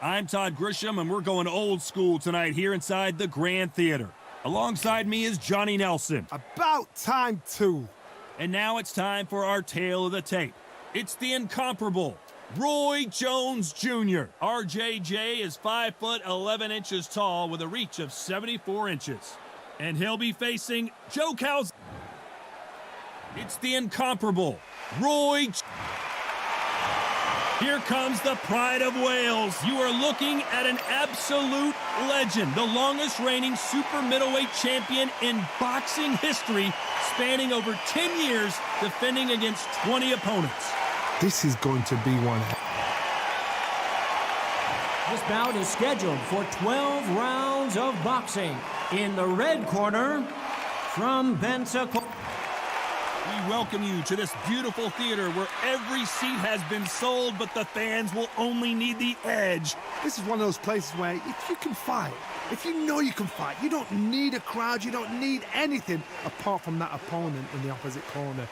I'm Todd Grisham, and we're going old school tonight here inside the Grand Theater. Alongside me is Johnny Nelson. About time, too. And now it's time for our tale of the tape. It's the incomparable Roy Jones Jr. RJJ is 5 foot 11 inches tall with a reach of 74 inches. And he'll be facing Joe Cal's. It's the incomparable Roy. Here comes the pride of Wales. You are looking at an absolute legend, the longest reigning super middleweight champion in boxing history, spanning over 10 years, defending against 20 opponents. This is going to be one. This bout is scheduled for 12 rounds of boxing. In the red corner, from Pensacola. We welcome you to this beautiful theater where every seat has been sold, but the fans will only need the edge. This is one of those places where if you can fight, if you know you can fight, you don't need a crowd, you don't need anything apart from that opponent in the opposite corner.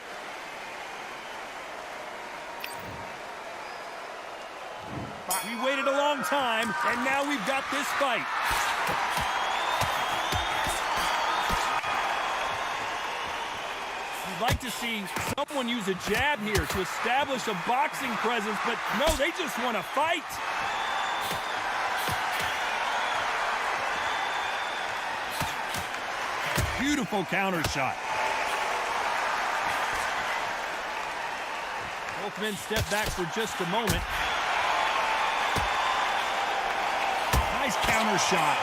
We waited a long time, and now we've got this fight. You'd like to see someone use a jab here to establish a boxing presence, but no, they just want to fight. Beautiful counter shot. Both men step back for just a moment. Nice counter shot.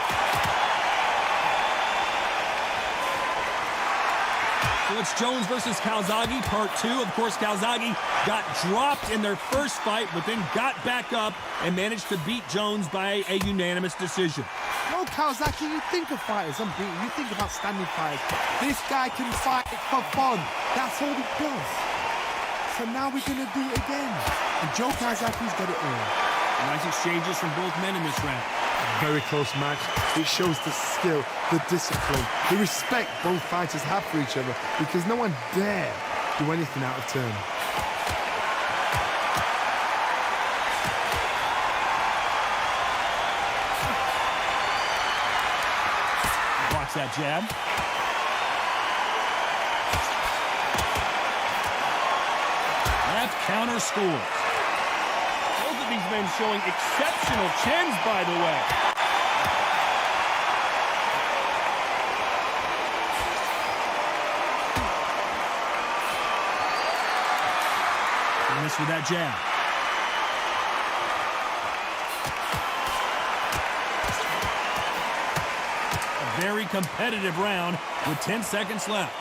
So it's Jones versus Calzaghe, part 2. Of course, Calzaghe got dropped in their first fight, but then got back up and managed to beat Jones by a unanimous decision. No, Calzaghe, you think of fighters unbeaten. You think about standing fighters. This guy can fight for fun. That's all he does. So now we're going to do it again. And Joe Calzaghe's got it all. Nice exchanges from both men in this round. Very close match. It shows the skill, the discipline, the respect both fighters have for each other, because no one dare do anything out of turn. Watch that jab. Left counter scores. Both of these men showing exceptional chins, by the way. Miss with that jab. A very competitive round with 10 seconds left.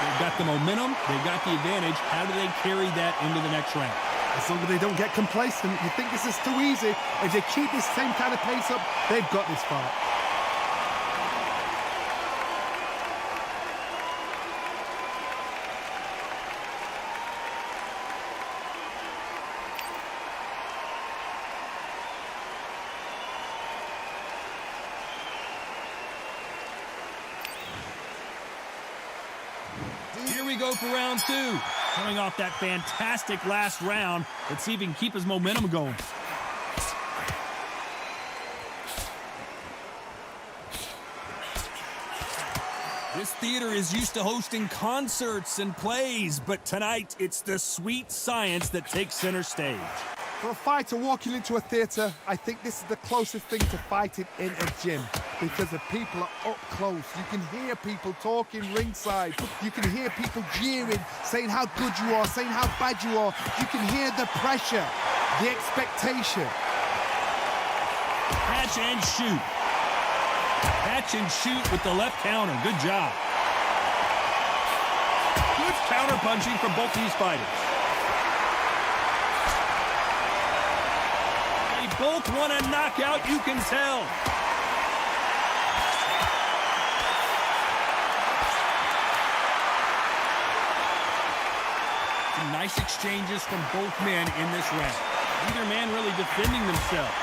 They've got the momentum, they got the advantage. How do they carry that into the next round? As long as they don't get complacent, you think this is too easy. If they keep this same kind of pace up, they've got this fight. Here we go for round 2. Coming off that fantastic last round, let's see if he can keep his momentum going. This theater is used to hosting concerts and plays, but tonight it's the sweet science that takes center stage. For a fighter walking into a theatre, I think this is the closest thing to fighting in a gym, because the people are up close. You can hear people talking ringside. You can hear people jeering, saying how good you are, saying how bad you are. You can hear the pressure, the expectation. Catch and shoot. Catch and shoot with the left counter. Good job. Good counter punching from both these fighters. They both want a knockout, you can tell. Some nice exchanges from both men in this round. Neither man really defending themselves.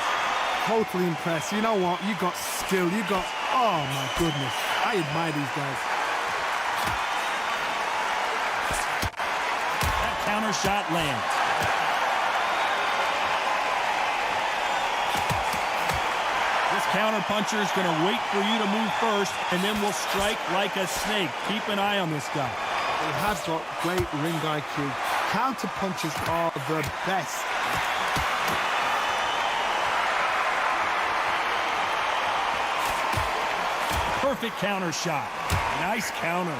Totally impressed. You know what? You got skill. You got... Oh, my goodness. I admire these guys. counter shot lands. This counter puncher is going to wait for you to move first, and then will strike like a snake. Keep an eye on this guy. He has got great ring IQ. Counter punches are the best. Perfect counter shot. Nice counter.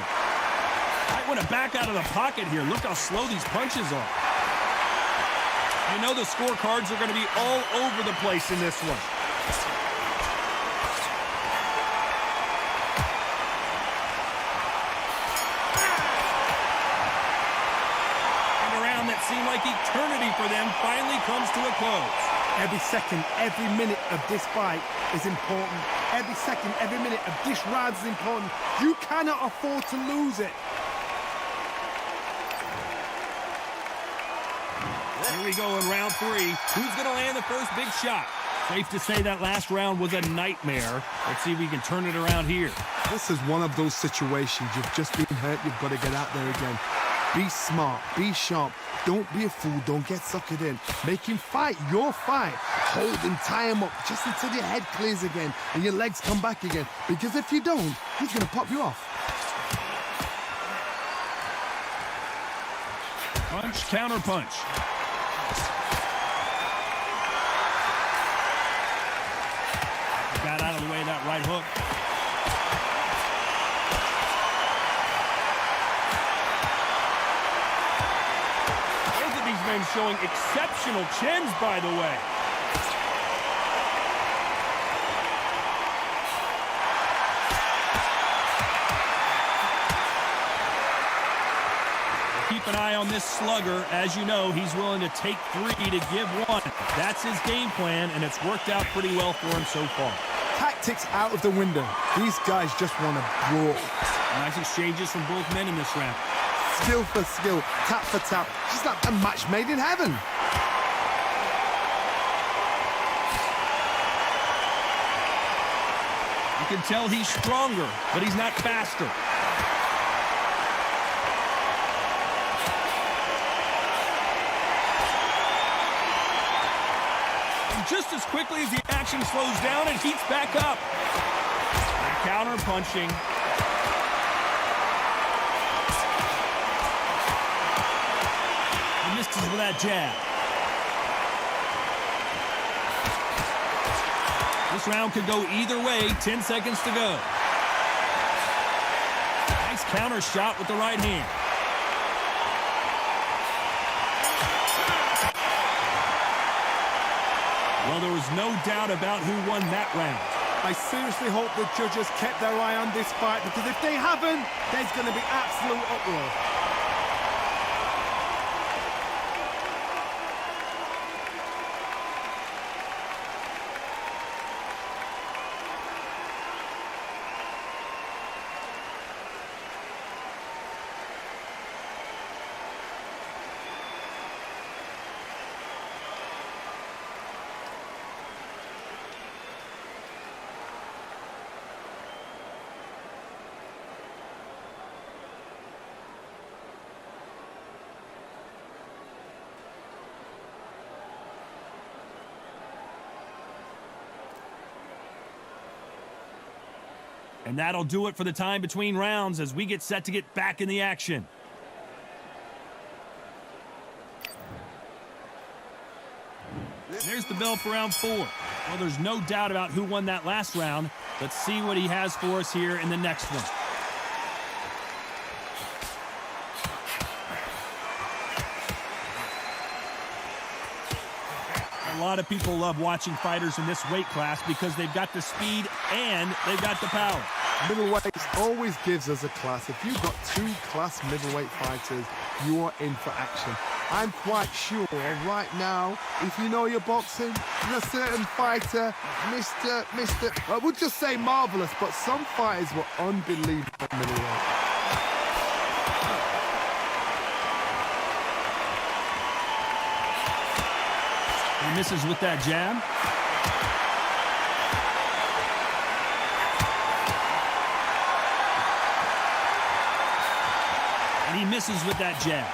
Might want to back out of the pocket here. Look how slow these punches are. You know the scorecards are going to be all over the place in this one. And a round that seemed like eternity for them finally comes to a close. Every second, every minute of this fight is important. Every second, every minute of this round is important. You cannot afford to lose it. Here we go in round 3. Who's going to land the first big shot? Safe to say that last round was a nightmare. Let's see if we can turn it around here. This is one of those situations. You've just been hurt. You've got to get out there again. Be smart. Be sharp. Don't be a fool. Don't get suckered in. Make him fight your fight. Hold him, tie him up just until your head clears again and your legs come back again. Because if you don't, he's going to pop you off. Punch, counter punch. Got out of the way of that right hook. Both of these men showing exceptional chins, by the way. Keep an eye on this slugger. As you know, he's willing to take 3 to give 1. That's his game plan, and it's worked out pretty well for him so far. Tactics out of the window. These guys just want to brawl. Nice exchanges from both men in this round. Skill for skill, tap for tap. Just like a match made in heaven. You can tell he's stronger, but he's not faster. Just as quickly as the action slows down, it heats back up. And counter punching. He misses with that jab. This round could go either way. 10 seconds to go. Nice counter shot with the right hand. Well, there was no doubt about who won that round. I seriously hope the judges kept their eye on this fight, because if they haven't, there's going to be absolute uproar. And that'll do it for the time between rounds as we get set to get back in the action. There's the bell for round 4. Well, there's no doubt about who won that last round. Let's see what he has for us here in the next one. A lot of people love watching fighters in this weight class because they've got the speed and they've got the power. Middleweight always gives us a class. If you've got 2 class middleweight fighters, you are in for action. I'm quite sure right now, if you know your boxing, there's a certain fighter, I would just say marvelous, but some fighters were unbelievable middleweight. He misses with that jab. And he misses with that jab.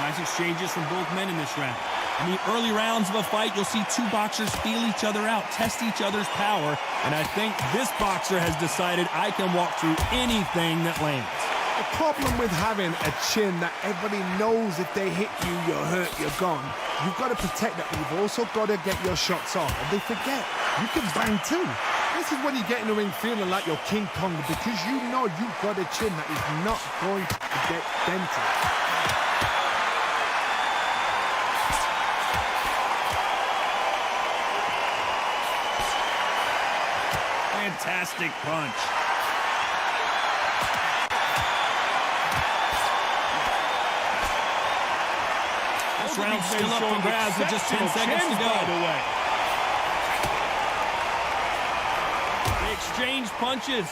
Nice exchanges from both men in this round. In the early rounds of a fight, you'll see two boxers feel each other out, test each other's power, and I think this boxer has decided I can walk through anything that lands. The problem with having a chin that everybody knows if they hit you, you're hurt, you're gone. You've got to protect that, but you've also got to get your shots off. And they forget, you can bang too. This is when you get in the ring feeling like you're King Kong, because you know you've got a chin that is not going to get dented. Fantastic punch. This round's still up for grabs with just 10 seconds to go. They exchange punches.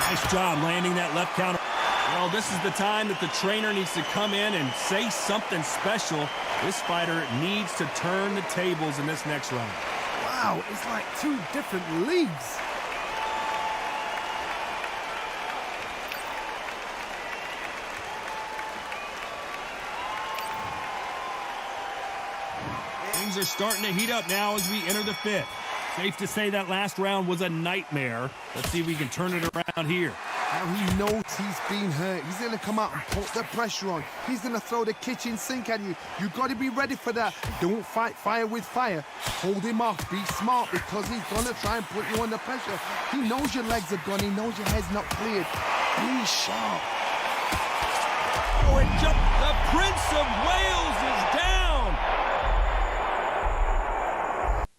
Nice job landing that left counter. Well, this is the time that the trainer needs to come in and say something special. This fighter needs to turn the tables in this next round. Wow, it's like two different leagues. Things are starting to heat up now as we enter the fifth. Safe to say that last round was a nightmare. Let's see if we can turn it around here. Now he knows he's been hurt. He's going to come out and put the pressure on. He's going to throw the kitchen sink at you. You've got to be ready for that. Don't fight fire with fire. Hold him off. Be smart, because he's going to try and put you under pressure. He knows your legs are gone. He knows your head's not cleared. Be sharp. Oh, it jumped. The Prince of Wales is